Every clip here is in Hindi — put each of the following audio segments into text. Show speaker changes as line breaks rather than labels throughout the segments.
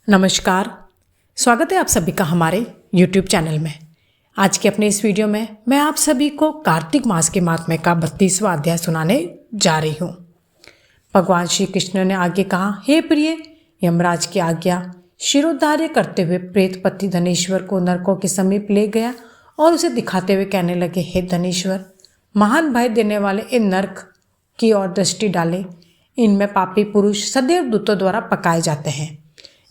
नमस्कार, स्वागत है आप सभी का हमारे YouTube चैनल में। आज के अपने इस वीडियो में मैं आप सभी को कार्तिक मास के महात्म्य का 32वां अध्याय सुनाने जा रही हूँ। भगवान श्री कृष्ण ने आगे कहा, हे प्रिय, यमराज की आज्ञा शिरोधार्य करते हुए प्रेतपति धनेश्वर को नरकों के समीप ले गया और उसे दिखाते हुए कहने लगे, हे धनेश्वर, महान भय देने वाले इन नरक की ओर दृष्टि डाले। इनमें पापी पुरुष सदैव दूतों द्वारा पकाए जाते हैं।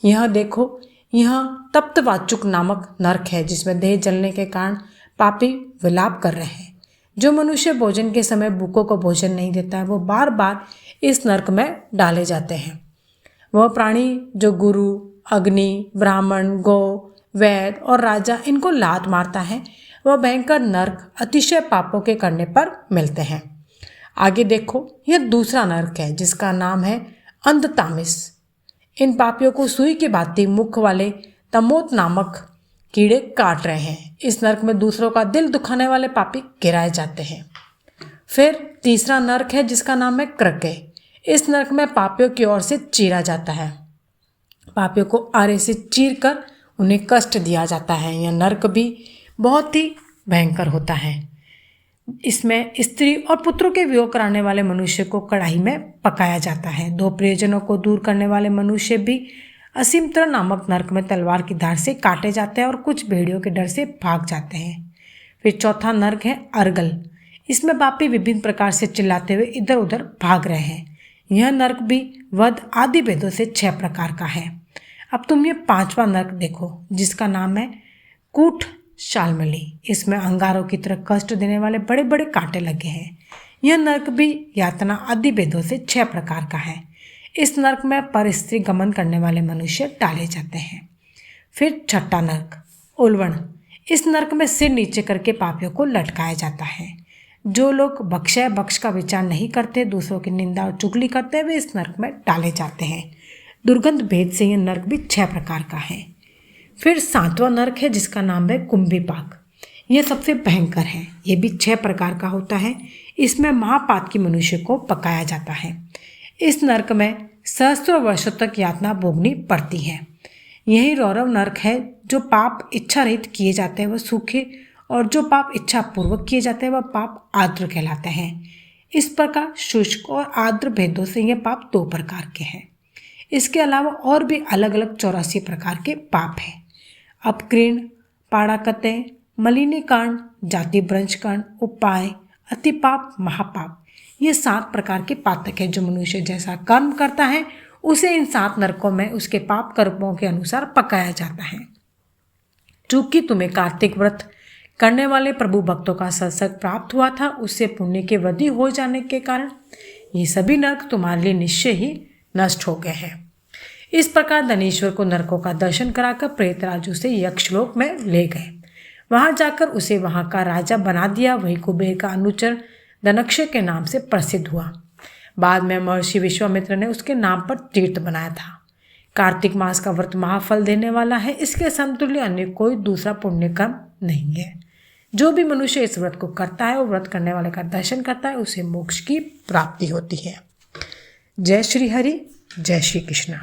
यह देखो, यह तप्तवाचुक नामक नरक है जिसमें देह जलने के कारण पापी विलाप कर रहे हैं। जो मनुष्य भोजन के समय भूखों को भोजन नहीं देता है वो बार बार इस नरक में डाले जाते हैं। वह प्राणी जो गुरु, अग्नि, ब्राह्मण, गौ, वैद और राजा इनको लात मारता है, वह भयंकर नरक अतिशय पापों के करने पर मिलते हैं। आगे देखो, यह दूसरा नरक है जिसका नाम है अंधतामिस। इन पापियों को सुई की भांति मुख वाले तमोत नामक कीड़े काट रहे हैं। इस नरक में दूसरों का दिल दुखाने वाले पापी गिराए जाते हैं। फिर तीसरा नरक है जिसका नाम है क्रके। इस नरक में पापियों की ओर से चीरा जाता है। पापियों को आरे से चीर कर उन्हें कष्ट दिया जाता है। यह नरक भी बहुत ही भयंकर होता है। इसमें स्त्री और पुत्रों के वियोग कराने वाले मनुष्य को कढ़ाई में पकाया जाता है। दो प्रियजनों को दूर करने वाले मनुष्य भी असीमतर नामक नरक में तलवार की धार से काटे जाते हैं और कुछ भेड़ियों के डर से भाग जाते हैं। फिर चौथा नरक है अर्गल। इसमें पापी विभिन्न प्रकार से चिल्लाते हुए इधर उधर भाग रहे हैं। यह नरक भी वध आदि भेदों से 6 प्रकार का है। अब तुम ये 5वां नरक देखो जिसका नाम है कूट शालमली। इसमें अंगारों की तरह कष्ट देने वाले बड़े बड़े कांटे लगे हैं। यह नरक भी यातना आदि भेदों से 6 प्रकार का है। इस नरक में पर स्त्री गमन करने वाले मनुष्य डाले जाते हैं। फिर छठा नरक उल्वण। इस नरक में सिर नीचे करके पापियों को लटकाया जाता है। जो लोग बख्शय बख्श का विचार नहीं करते, दूसरों की निंदा और चुगली करते हुए इस नरक में डाले जाते हैं। दुर्गंध भेद से यह नरक भी 6 प्रकार का है। फिर 7वां नरक है जिसका नाम है कुंभीपाक। यह सबसे भयंकर है। यह भी 6 प्रकार का होता है। इसमें महापात की मनुष्य को पकाया जाता है। इस नरक में सहस्त्रों वर्षों तक यातना भोगनी पड़ती है। यही रौरव नरक है। जो पाप इच्छा रहित किए जाते हैं वह सूखे और जो पाप इच्छा पूर्वक किए जाते हैं वह पाप आर्द्र कहलाते हैं। इस प्रकार शुष्क और आर्द्र भेदों से यह पाप 2 प्रकार के हैं। इसके अलावा और भी अलग अलग 84 प्रकार के पाप हैं। अपकृण, पाड़ाकते, मलिनीकांड, जाति भ्रंशकांड, उपाय, अतिपाप, महापाप, ये 7 प्रकार के पातक हैं। जो मनुष्य जैसा कर्म करता है उसे इन 7 नरकों में उसके पाप कर्मों के अनुसार पकाया जाता है। चूंकि तुम्हें कार्तिक व्रत करने वाले प्रभु भक्तों का सत्संग प्राप्त हुआ था, उससे पुण्य की वृद्धि हो जाने के कारण ये सभी नरक तुम्हारे लिए निश्चय ही नष्ट हो गए हैं। इस प्रकार धनेश्वर को नरकों का दर्शन कराकर प्रेतराज उसे यक्षलोक में ले गए। वहां जाकर उसे वहां का राजा बना दिया। वही कुबेर का अनुचर धनक्षय के नाम से प्रसिद्ध हुआ। बाद में महर्षि विश्वामित्र ने उसके नाम पर तीर्थ बनाया था। कार्तिक मास का व्रत महाफल देने वाला है। इसके समतुल्य अन्य कोई दूसरा पुण्य कर्म नहीं है। जो भी मनुष्य इस व्रत को करता है और व्रत करने वाले का दर्शन करता है उसे मोक्ष की प्राप्ति होती है। जय श्री हरि, जय श्री कृष्ण।